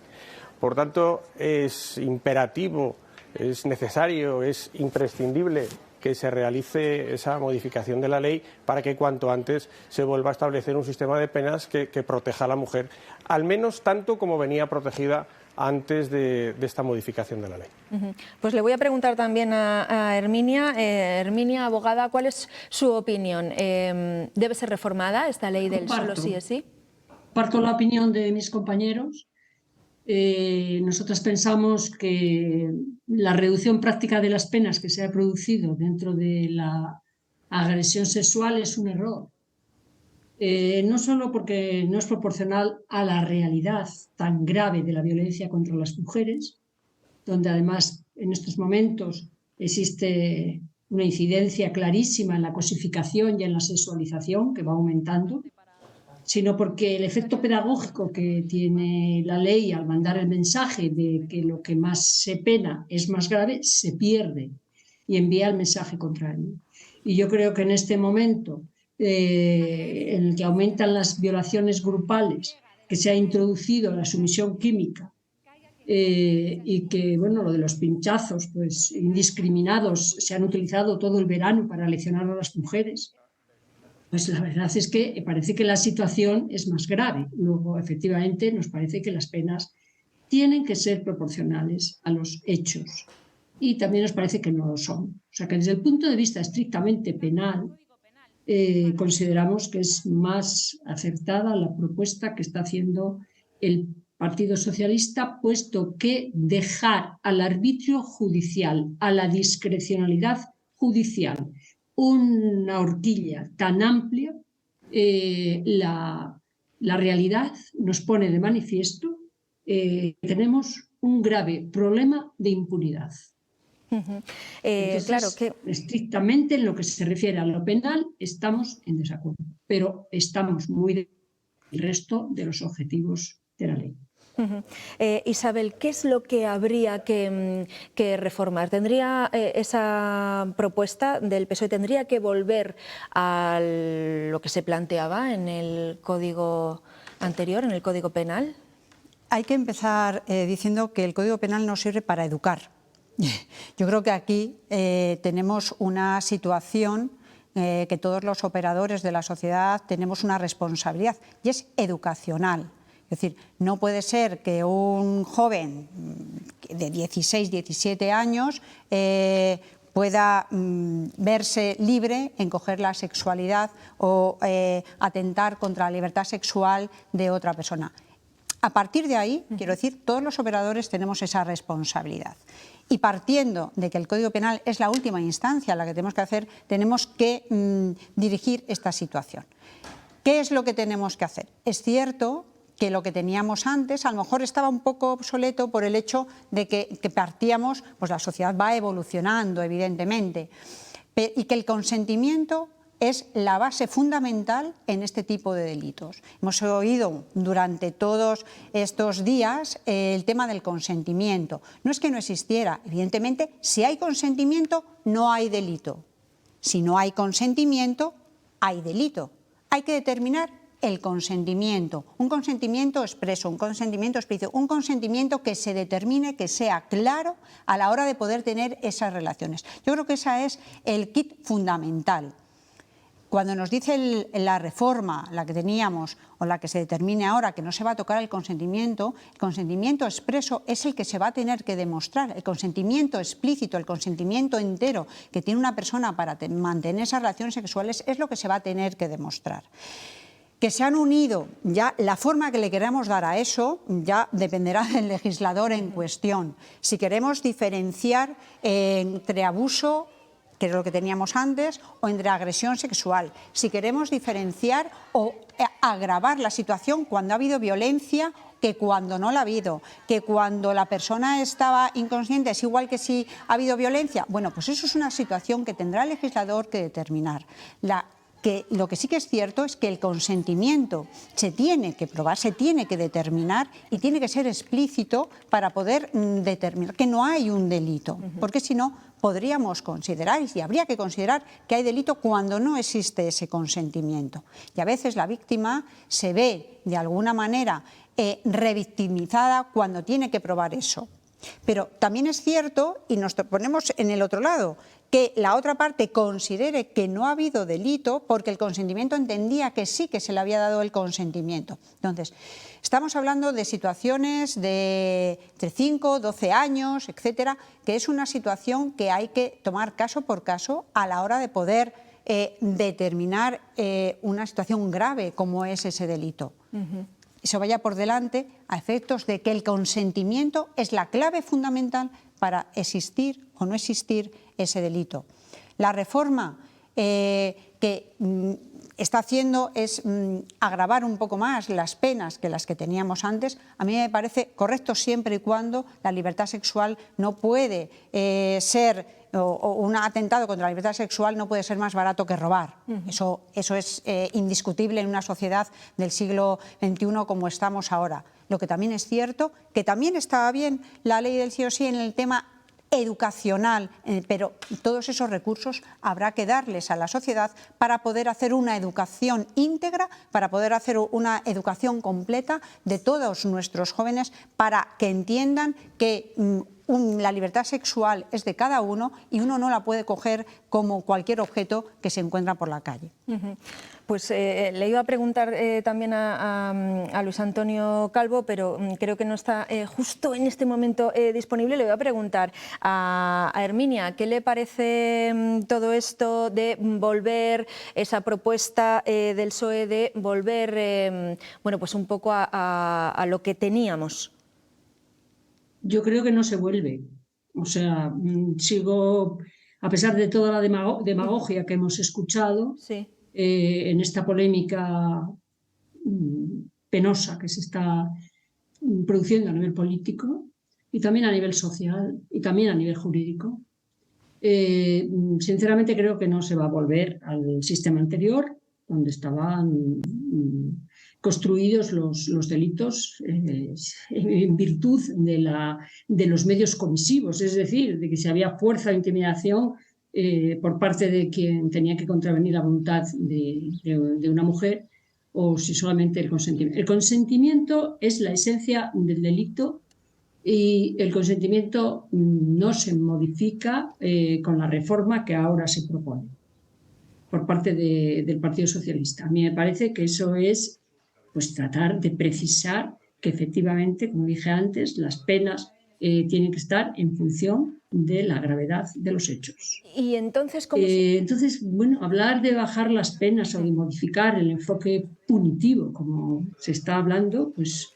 Por tanto, es imperativo, es necesario, es imprescindible que se realice esa modificación de la ley para que cuanto antes se vuelva a establecer un sistema de penas que proteja a la mujer, al menos tanto como venía protegida antes de esta modificación de la ley. Pues le voy a preguntar también a Herminia. Herminia, abogada, ¿cuál es su opinión? ¿Debe ser reformada esta ley del solo sí es sí? Comparto la opinión de mis compañeros. Nosotras pensamos que la reducción práctica de las penas que se ha producido dentro de la agresión sexual es un error. No solo porque no es proporcional a la realidad tan grave de la violencia contra las mujeres, donde además en estos momentos existe una incidencia clarísima en la cosificación y en la sexualización que va aumentando, sino porque el efecto pedagógico que tiene la ley al mandar el mensaje de que lo que más se pena es más grave, se pierde y envía el mensaje contrario. Y yo creo que en este momento en el que aumentan las violaciones grupales, que se ha introducido la sumisión química y que, bueno, lo de los pinchazos pues indiscriminados se han utilizado todo el verano para leccionar a las mujeres, pues la verdad es que parece que la situación es más grave. Luego, efectivamente, nos parece que las penas tienen que ser proporcionales a los hechos. y también nos parece que no lo son. O sea que desde el punto de vista estrictamente penal, consideramos que es más acertada la propuesta que está haciendo el Partido Socialista, puesto que dejar al arbitrio judicial, a la discrecionalidad judicial, una horquilla tan amplia, la realidad nos pone de manifiesto que tenemos un grave problema de impunidad. Entonces, claro que estrictamente en lo que se refiere a lo penal estamos en desacuerdo, pero estamos muy del resto de los objetivos de la ley. Isabel, ¿qué es lo que habría que reformar? ¿Tendría esa propuesta del PSOE, tendría que volver a lo que se planteaba en el código anterior, en el Código Penal? Hay que empezar diciendo que el Código Penal no sirve para educar. Yo creo que aquí tenemos una situación que todos los operadores de la sociedad tenemos una responsabilidad y es educacional. Es decir, no puede ser que un joven de 16, 17 años pueda verse libre en coger la sexualidad o atentar contra la libertad sexual de otra persona. A partir de ahí, quiero decir, todos los operadores tenemos esa responsabilidad. Y partiendo de que el Código Penal es la última instancia a la que tenemos que hacer, tenemos que dirigir esta situación. ¿Qué es lo que tenemos que hacer? Es cierto que lo que teníamos antes a lo mejor estaba un poco obsoleto por el hecho de que partíamos, pues la sociedad va evolucionando, evidentemente, y que el consentimiento es la base fundamental en este tipo de delitos. Hemos oído durante todos estos días el tema del consentimiento. No es que no existiera, evidentemente, si hay consentimiento no hay delito. Si no hay consentimiento, hay delito. Hay que determinar el consentimiento, un consentimiento expreso, un consentimiento explícito, un consentimiento que se determine, que sea claro a la hora de poder tener esas relaciones. Yo creo que ese es el kit fundamental. Cuando nos dice la reforma, la que teníamos o la que se determine ahora, que no se va a tocar el consentimiento expreso es el que se va a tener que demostrar. El consentimiento explícito, el consentimiento entero que tiene una persona para mantener esas relaciones sexuales es lo que se va a tener que demostrar. Que se han unido, ya la forma que le queramos dar a eso ya dependerá del legislador en cuestión. Si queremos diferenciar entre abuso, que es lo que teníamos antes, o entre agresión sexual. Si queremos diferenciar o agravar la situación cuando ha habido violencia que cuando no la ha habido, que cuando la persona estaba inconsciente es igual que si ha habido violencia. Bueno, pues eso es una situación que tendrá el legislador que determinar. Lo que sí que es cierto es que el consentimiento se tiene que probar, se tiene que determinar y tiene que ser explícito para poder determinar que no hay un delito, porque si no podríamos considerar y habría que considerar que hay delito cuando no existe ese consentimiento. Y a veces la víctima se ve de alguna manera revictimizada cuando tiene que probar eso. Pero también es cierto, y nos ponemos en el otro lado, que la otra parte considere que no ha habido delito porque el consentimiento entendía que sí que se le había dado el consentimiento. Entonces, estamos hablando de situaciones de entre 5, 12 años, etcétera, que es una situación que hay que tomar caso por caso a la hora de poder determinar una situación grave como es ese delito. Eso vaya por delante a efectos de que el consentimiento es la clave fundamental para existir o no existir ese delito. La reforma que está haciendo es agravar un poco más las penas que las que teníamos antes. A mí me parece correcto siempre y cuando la libertad sexual no puede ser, o un atentado contra la libertad sexual no puede ser más barato que robar. Eso es indiscutible en una sociedad del siglo XXI como estamos ahora. Lo que también es cierto, que también estaba bien la ley del sí o sí en el tema educacional, pero todos esos recursos habrá que darles a la sociedad para poder hacer una educación íntegra, para poder hacer una educación completa de todos nuestros jóvenes, para que entiendan que la libertad sexual es de cada uno y uno no la puede coger como cualquier objeto que se encuentra por la calle. Pues le iba a preguntar también a Luis Antonio Calvo, pero creo que no está justo en este momento disponible. Le voy a preguntar a Herminia, ¿qué le parece todo esto de volver, esa propuesta del PSOE de volver, bueno, pues un poco a lo que teníamos? Yo creo que no se vuelve. O sea, sigo, a pesar de toda la demagogia que hemos escuchado, en esta polémica penosa que se está produciendo a nivel político y también a nivel social y también a nivel jurídico, sinceramente creo que no se va a volver al sistema anterior, donde estaban construidos los delitos en virtud de los medios comisivos, es decir, de que si había fuerza o intimidación por parte de quien tenía que contravenir la voluntad de una mujer, o si solamente el consentimiento. El consentimiento es la esencia del delito y el consentimiento no se modifica con la reforma que ahora se propone por parte del Partido Socialista. A mí me parece que eso es pues tratar de precisar que efectivamente, como dije antes, las penas tienen que estar en función de la gravedad de los hechos. Y entonces, ¿cómo entonces, bueno, hablar de bajar las penas o de modificar el enfoque punitivo, como se está hablando, pues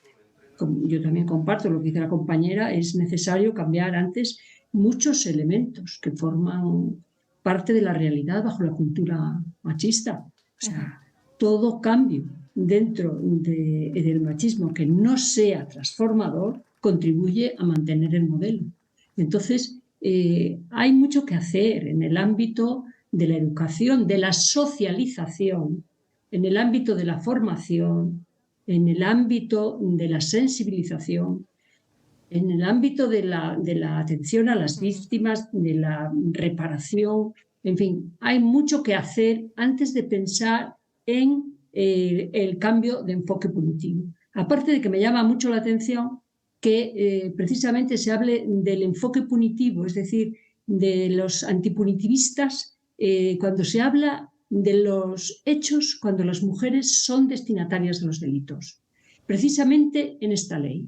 yo también comparto lo que dice la compañera, es necesario cambiar antes muchos elementos que forman parte de la realidad bajo la cultura machista. O sea, todo cambio dentro del machismo que no sea transformador contribuye a mantener el modelo. Entonces, hay mucho que hacer en el ámbito de la educación, de la socialización, en el ámbito de la formación, en el ámbito de la sensibilización, en el ámbito de la atención a las víctimas, de la reparación. En fin, hay mucho que hacer antes de pensar en el cambio de enfoque punitivo. Aparte de que me llama mucho la atención que precisamente se hable del enfoque punitivo, es decir, de los antipunitivistas, cuando se habla de los hechos cuando las mujeres son destinatarias de los delitos. Precisamente en esta ley.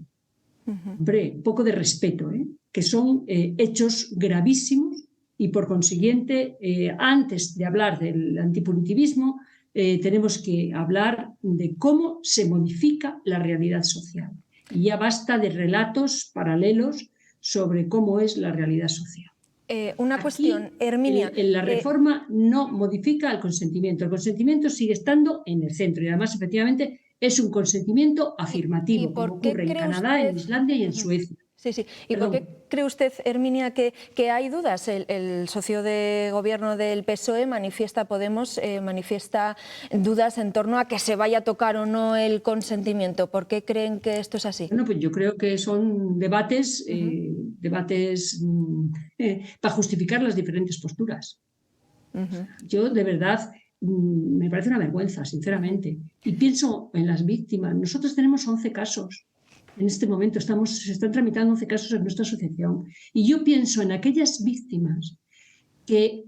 Hombre, un poco de respeto, que son hechos gravísimos y por consiguiente, antes de hablar del antipunitivismo, tenemos que hablar de cómo se modifica la realidad social. Y ya basta de relatos paralelos sobre cómo es la realidad social. Una cuestión, Herminia. La reforma no modifica el consentimiento sigue estando en el centro y además efectivamente es un consentimiento afirmativo, como ocurre en Canadá, en Islandia y en Suecia. Sí, sí. ¿Y por qué cree usted, Herminia, que hay dudas? El socio de gobierno del PSOE, Podemos, manifiesta dudas en torno a que se vaya a tocar o no el consentimiento. ¿Por qué creen que esto es así? Bueno, pues yo creo que son debates, para justificar las diferentes posturas. Yo, de verdad, me parece una vergüenza, sinceramente. Y pienso en las víctimas. Nosotros tenemos 11 casos. En este momento se están tramitando 11 casos en nuestra asociación. Y yo pienso en aquellas víctimas que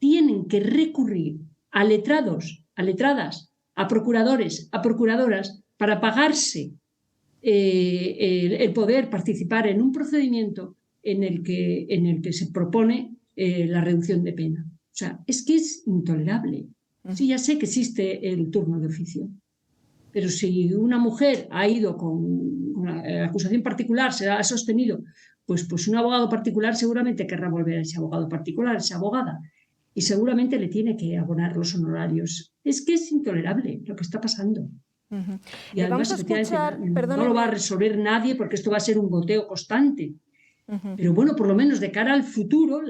tienen que recurrir a letrados, a letradas, a procuradores, a procuradoras para pagarse el poder participar en un procedimiento en el que se propone la reducción de pena. O sea, es que es intolerable. Sí, ya sé que existe el turno de oficio, pero si una mujer ha ido con una acusación particular, se ha sostenido, pues un abogado particular seguramente querrá volver a ese abogado particular, a esa abogada, y seguramente le tiene que abonar los honorarios. Es que es intolerable lo que está pasando. Y además, no lo va a resolver nadie porque esto va a ser un goteo constante. Pero bueno, por lo menos de cara al futuro,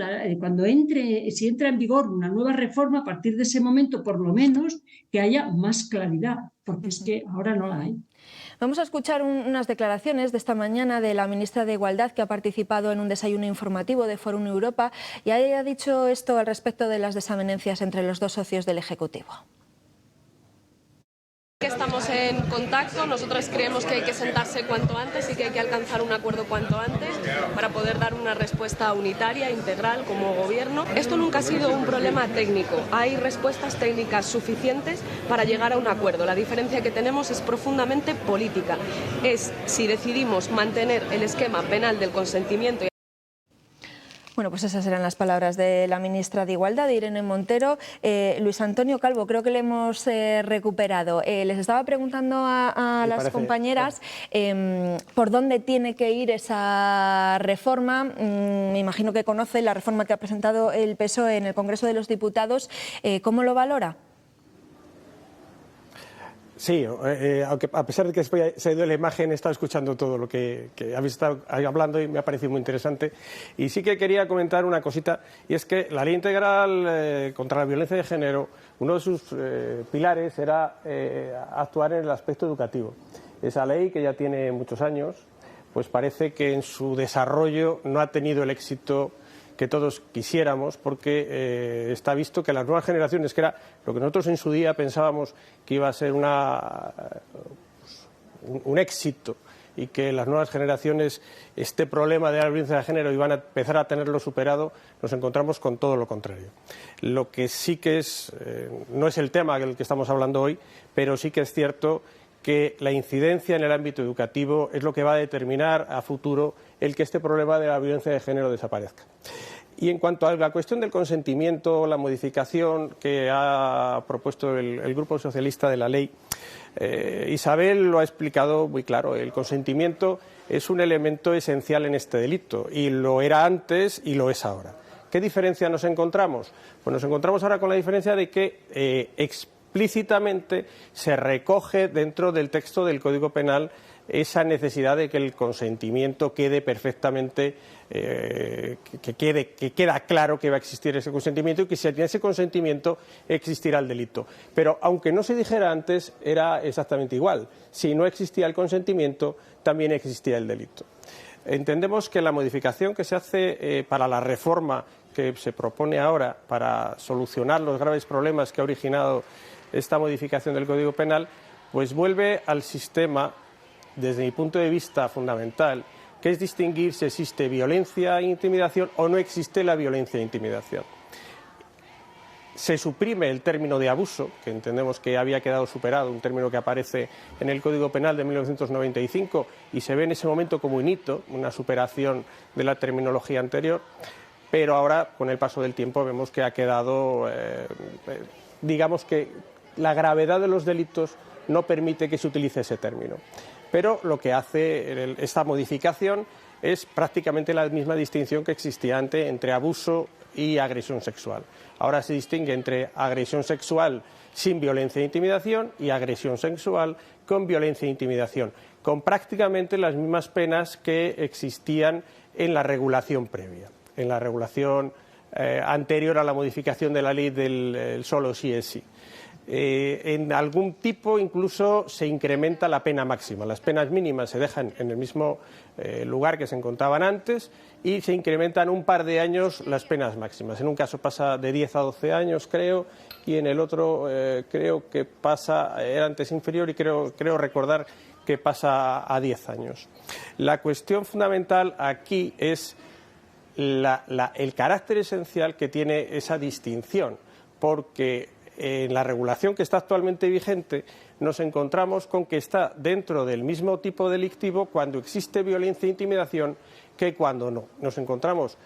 si entra en vigor una nueva reforma, a partir de ese momento, por lo menos, que haya más claridad, porque es que ahora no la hay. Vamos a escuchar unas declaraciones de esta mañana de la ministra de Igualdad, que ha participado en un desayuno informativo de Forum Europa, y ella ha dicho esto al respecto de las desavenencias entre los dos socios del Ejecutivo. Aquesta estamos en contacto. Nosotros creemos que hay que sentarse cuanto antes y que hay que alcanzar un acuerdo cuanto antes para poder dar una respuesta unitaria, integral, como gobierno. Esto nunca ha sido un problema técnico. Hay respuestas técnicas suficientes para llegar a un acuerdo. La diferencia que tenemos es profundamente política. Es si decidimos mantener el esquema penal del consentimiento. Bueno, pues esas eran las palabras de la ministra de Igualdad, Irene Montero. Luis Antonio Calvo, creo que le hemos recuperado. Les estaba preguntando a las compañeras por dónde tiene que ir esa reforma. Me imagino que conoce la reforma que ha presentado el PSOE en el Congreso de los Diputados. ¿Cómo lo valora? Sí, aunque a pesar de que después se ha ido la imagen, he estado escuchando todo lo que habéis estado hablando y me ha parecido muy interesante. Y sí que quería comentar una cosita, y es que la Ley Integral contra la Violencia de Género, uno de sus pilares era actuar en el aspecto educativo. Esa ley, que ya tiene muchos años, pues parece que en su desarrollo no ha tenido el éxito que todos quisiéramos, porque está visto que las nuevas generaciones, que era lo que nosotros en su día pensábamos que iba a ser un éxito, y que las nuevas generaciones este problema de la violencia de género iban a empezar a tenerlo superado, nos encontramos con todo lo contrario. Lo que sí que es, no es el tema del que estamos hablando hoy, pero sí que es cierto que la incidencia en el ámbito educativo es lo que va a determinar a futuro el que este problema de la violencia de género desaparezca. Y en cuanto a la cuestión del consentimiento, la modificación que ha propuesto el Grupo Socialista de la ley, Isabel lo ha explicado muy claro. El consentimiento es un elemento esencial en este delito, y lo era antes y lo es ahora. ¿Qué diferencia nos encontramos? Pues nos encontramos ahora con la diferencia de que explícitamente se recoge dentro del texto del Código Penal esa necesidad de que el consentimiento quede perfectamente, que queda claro que va a existir ese consentimiento, y que si tiene ese consentimiento existirá el delito. Pero aunque no se dijera antes, era exactamente igual. Si no existía el consentimiento, también existía el delito. Entendemos que la modificación que se hace para la reforma que se propone ahora para solucionar los graves problemas que ha originado esta modificación del Código Penal, pues vuelve al sistema, desde mi punto de vista fundamental, que es distinguir si existe violencia e intimidación o no existe la violencia e intimidación. Se suprime el término de abuso, que entendemos que había quedado superado, un término que aparece en el Código Penal de 1995 y se ve en ese momento como un hito, una superación de la terminología anterior, pero ahora, con el paso del tiempo, vemos que ha quedado, digamos que la gravedad de los delitos no permite que se utilice ese término. Pero lo que hace esta modificación es prácticamente la misma distinción que existía antes entre abuso y agresión sexual. Ahora se distingue entre agresión sexual sin violencia e intimidación y agresión sexual con violencia e intimidación, con prácticamente las mismas penas que existían en la regulación previa, en la regulación anterior a la modificación de la ley del solo sí es sí. En algún tipo incluso se incrementa la pena máxima. Las penas mínimas se dejan en el mismo lugar que se encontraban antes y se incrementan un par de años las penas máximas. En un caso pasa de 10 a 12 años, creo, y en el otro creo que pasa, era antes inferior y creo recordar que pasa a 10 años. La cuestión fundamental aquí es el carácter esencial que tiene esa distinción, porque en la regulación que está actualmente vigente nos encontramos con que está dentro del mismo tipo delictivo cuando existe violencia e intimidación que cuando no. Nos encontramos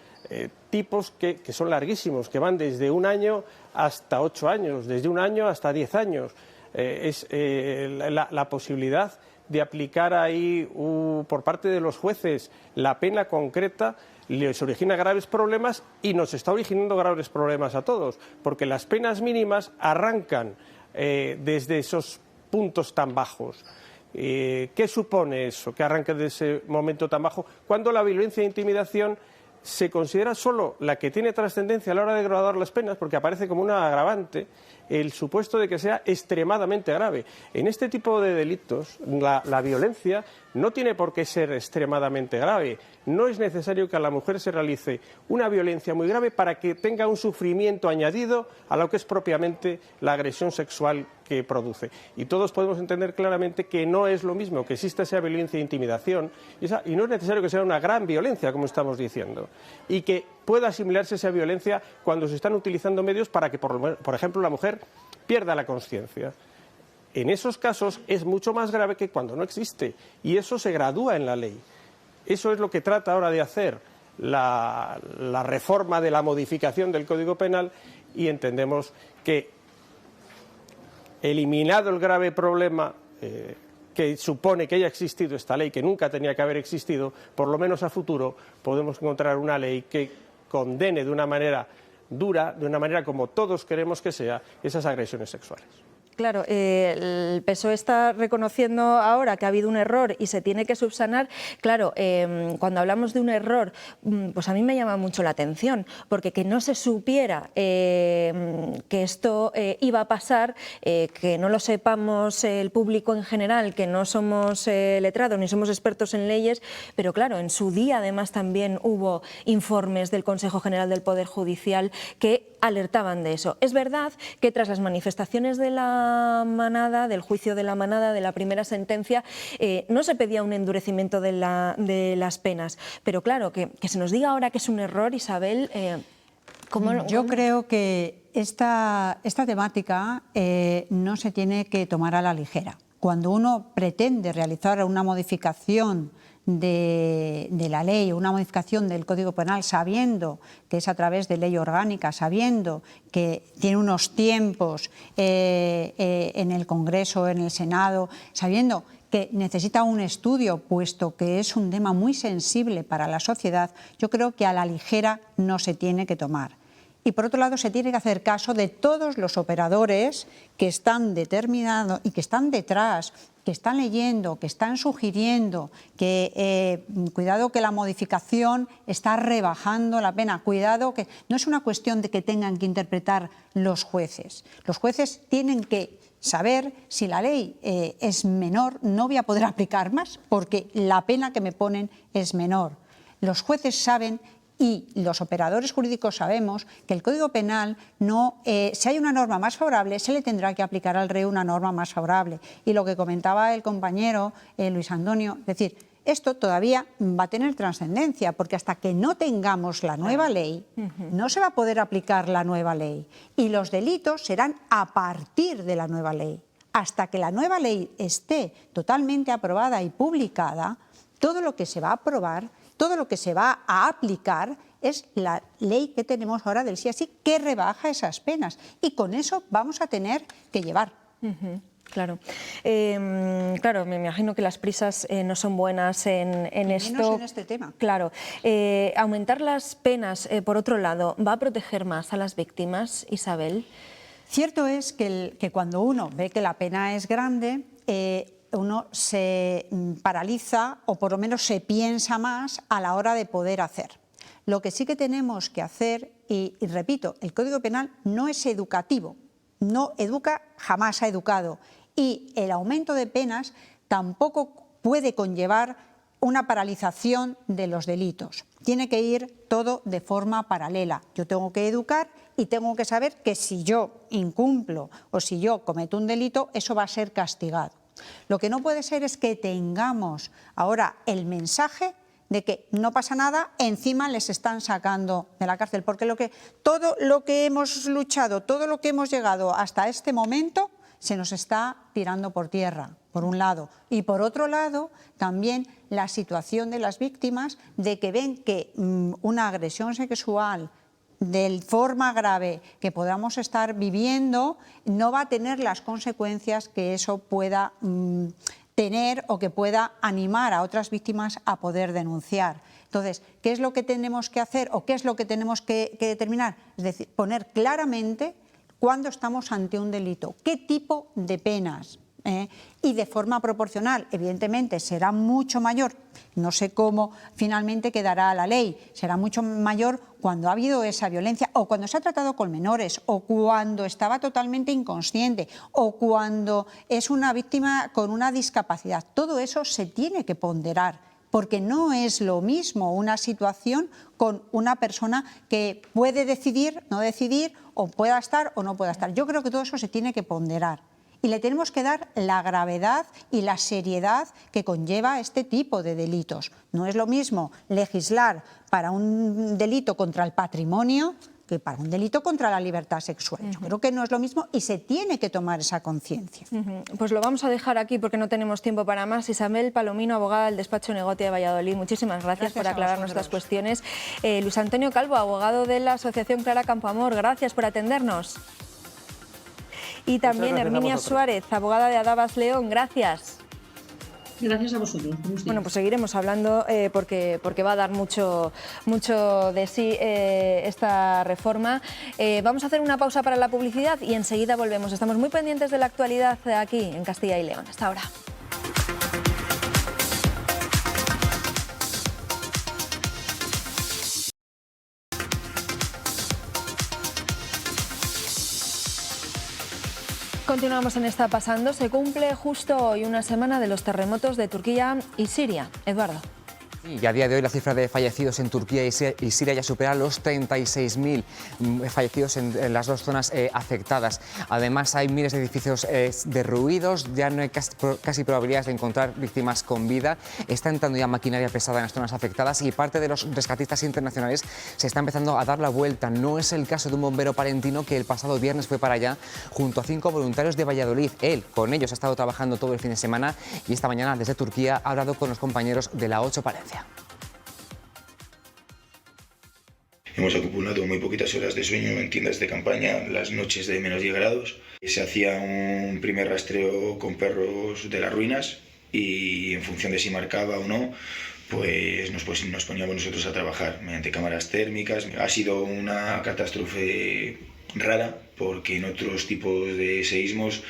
tipos que son larguísimos, que van desde 1 año hasta 8 años, desde 1 año hasta 10 años. La posibilidad de aplicar ahí por parte de los jueces la pena concreta les origina graves problemas y nos está originando graves problemas a todos, porque las penas mínimas arrancan desde esos puntos tan bajos. ¿Qué supone eso, que arranque de ese momento tan bajo, cuando la violencia e intimidación se considera solo la que tiene trascendencia a la hora de graduar las penas, porque aparece como una agravante el supuesto de que sea extremadamente grave. En este tipo de delitos, la violencia no tiene por qué ser extremadamente grave. No es necesario que a la mujer se realice una violencia muy grave para que tenga un sufrimiento añadido a lo que es propiamente la agresión sexual que produce. Y todos podemos entender claramente que no es lo mismo que exista esa violencia e intimidación, y no es necesario que sea una gran violencia, como estamos diciendo, y que pueda asimilarse esa violencia cuando se están utilizando medios para que, por ejemplo, la mujer pierda la conciencia. En esos casos es mucho más grave que cuando no existe, y eso se gradúa en la ley. Eso es lo que trata ahora de hacer la reforma de la modificación del Código Penal, y entendemos que, eliminado el grave problema que supone que haya existido esta ley, que nunca tenía que haber existido, por lo menos a futuro podemos encontrar una ley que condene de una manera dura, de una manera como todos queremos que sea, esas agresiones sexuales. Claro, el PSOE está reconociendo ahora que ha habido un error y se tiene que subsanar. Claro, cuando hablamos de un error, pues a mí me llama mucho la atención, porque que no se supiera que esto iba a pasar, que no lo sepamos el público en general, que no somos letrados ni somos expertos en leyes, pero claro, en su día además también hubo informes del Consejo General del Poder Judicial que alertaban de eso. Es verdad que tras las manifestaciones de la manada, del juicio de la manada, de la primera sentencia, no se pedía un endurecimiento de las penas, pero claro, que se nos diga ahora que es un error, Isabel, Yo creo que esta temática no se tiene que tomar a la ligera. Cuando uno pretende realizar una modificación de la ley, una modificación del Código Penal, sabiendo que es a través de ley orgánica, sabiendo que tiene unos tiempos en el Congreso, en el Senado, sabiendo que necesita un estudio, puesto que es un tema muy sensible para la sociedad, yo creo que a la ligera no se tiene que tomar. Y por otro lado, se tiene que hacer caso de todos los operadores que están determinados y que están detrás, que están leyendo, que están sugiriendo, que cuidado que la modificación está rebajando la pena, cuidado que no es una cuestión de que tengan que interpretar los jueces. Los jueces tienen que saber si la ley es menor, no voy a poder aplicar más porque la pena que me ponen es menor. Los jueces saben y los operadores jurídicos sabemos que el Código Penal si hay una norma más favorable, se le tendrá que aplicar al reo una norma más favorable. Y lo que comentaba el compañero Luis Antonio, es decir, esto todavía va a tener trascendencia, porque hasta que no tengamos la nueva ley, no se va a poder aplicar la nueva ley. Y los delitos serán a partir de la nueva ley. Hasta que la nueva ley esté totalmente aprobada y publicada, todo lo que se va a aprobar, todo lo que se va a aplicar es la ley que tenemos ahora del sí a sí, que rebaja esas penas. Y con eso vamos a tener que llevar. Claro. Claro, me imagino que las prisas no son buenas en esto. Menos en este tema. Claro. Aumentar las penas, por otro lado, ¿va a proteger más a las víctimas, Isabel? Cierto es que cuando uno ve que la pena es grande, uno se paraliza o por lo menos se piensa más a la hora de poder hacer. Lo que sí que tenemos que hacer, y repito, el Código Penal no es educativo, no educa, jamás ha educado, y el aumento de penas tampoco puede conllevar una paralización de los delitos. Tiene que ir todo de forma paralela. Yo tengo que educar y tengo que saber que si yo incumplo o si yo cometo un delito, eso va a ser castigado. Lo que no puede ser es que tengamos ahora el mensaje de que no pasa nada, encima les están sacando de la cárcel, porque todo lo que hemos luchado, todo lo que hemos llegado hasta este momento, se nos está tirando por tierra, por un lado. Y por otro lado, también la situación de las víctimas, de que ven que una agresión sexual de forma grave que podamos estar viviendo no va a tener las consecuencias que eso pueda tener o que pueda animar a otras víctimas a poder denunciar. Entonces, ¿qué es lo que tenemos que hacer o qué es lo que tenemos que determinar? Es decir, poner claramente cuándo estamos ante un delito, qué tipo de penas. y de forma proporcional, evidentemente será mucho mayor, no sé cómo finalmente quedará la ley, será mucho mayor cuando ha habido esa violencia o cuando se ha tratado con menores o cuando estaba totalmente inconsciente o cuando es una víctima con una discapacidad. Todo eso se tiene que ponderar, porque no es lo mismo una situación con una persona que puede decidir, no decidir, o pueda estar o no pueda estar. Yo creo que todo eso se tiene que ponderar y le tenemos que dar la gravedad y la seriedad que conlleva este tipo de delitos. No es lo mismo legislar para un delito contra el patrimonio que para un delito contra la libertad sexual. Yo creo que no es lo mismo y se tiene que tomar esa conciencia. Pues lo vamos a dejar aquí porque no tenemos tiempo para más. Isabel Palomino, abogada del despacho Negotia de Valladolid, muchísimas gracias por aclarar nuestras cuestiones. Luis Antonio Calvo, abogado de la Asociación Clara Campoamor, gracias por atendernos. Y también Herminia Suárez, abogada de Adabas León, gracias. Gracias a vosotros. Bueno, pues seguiremos hablando porque va a dar mucho de sí esta reforma. Vamos a hacer una pausa para la publicidad y enseguida volvemos. Estamos muy pendientes de la actualidad aquí en Castilla y León. Hasta ahora. Continuamos en Está Pasando. Se cumple justo hoy una semana de los terremotos de Turquía y Siria. Eduardo. Y a día de hoy la cifra de fallecidos en Turquía y Siria ya supera los 36.000 fallecidos en las dos zonas afectadas. Además hay miles de edificios derruidos, ya no hay casi probabilidades de encontrar víctimas con vida. Está entrando ya maquinaria pesada en las zonas afectadas y parte de los rescatistas internacionales se está empezando a dar la vuelta. No es el caso de un bombero palentino que el pasado viernes fue para allá junto a 5 voluntarios de Valladolid. Él con ellos ha estado trabajando todo el fin de semana y esta mañana desde Turquía ha hablado con los compañeros de la 8 Palencia. Hemos acumulado muy poquitas horas de sueño en tiendas de campaña, las noches de menos 10 grados. Se hacía un primer rastreo con perros de las ruinas y en función de si marcaba o no, pues nos poníamos nosotros a trabajar mediante cámaras térmicas. Ha sido una catástrofe rara porque en otros tipos de seísmos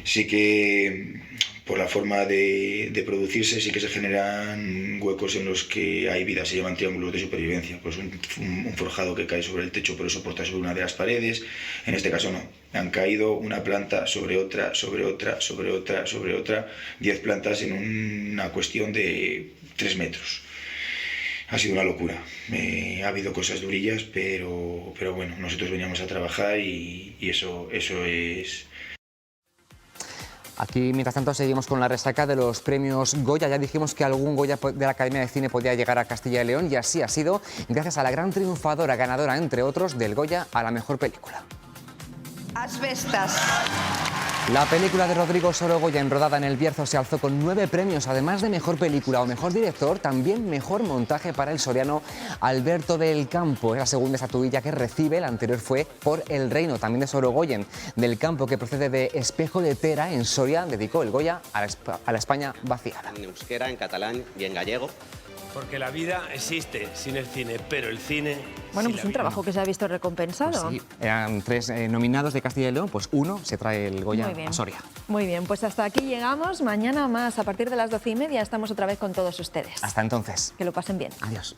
sí que por la forma de producirse sí que se generan huecos en los que hay vida, se llaman triángulos de supervivencia, pues un forjado que cae sobre el techo pero soporta sobre una de las paredes. En este caso no, han caído una planta sobre otra, sobre otra, sobre otra, sobre otra, 10 plantas en una cuestión de 3 metros. Ha sido una locura, ha habido cosas durillas, pero bueno, nosotros veníamos a trabajar y eso es... Aquí, mientras tanto, seguimos con la resaca de los premios Goya. Ya dijimos que algún Goya de la Academia de Cine podía llegar a Castilla y León y así ha sido, gracias a la gran triunfadora, ganadora, entre otros, del Goya a la mejor película. Asbestas. La película de Rodrigo Sorogoyen, rodada en El Bierzo, se alzó con 9 premios, además de mejor película o mejor director, también mejor montaje para el soriano Alberto del Campo. Es la segunda estatuilla que recibe, la anterior fue por El Reino, también de Sorogoyen. Del Campo, que procede de Espejo de Tera, en Soria, dedicó el Goya a la España vaciada. En euskera, en catalán y en gallego. Porque la vida existe sin el cine, pero el cine... Bueno, pues un trabajo que se ha visto recompensado. Pues sí, eran 3 nominados de Castilla y León, pues uno se trae el Goya a Soria. Muy bien, pues hasta aquí llegamos. Mañana más, a partir de las 12:30, estamos otra vez con todos ustedes. Hasta entonces. Que lo pasen bien. Adiós.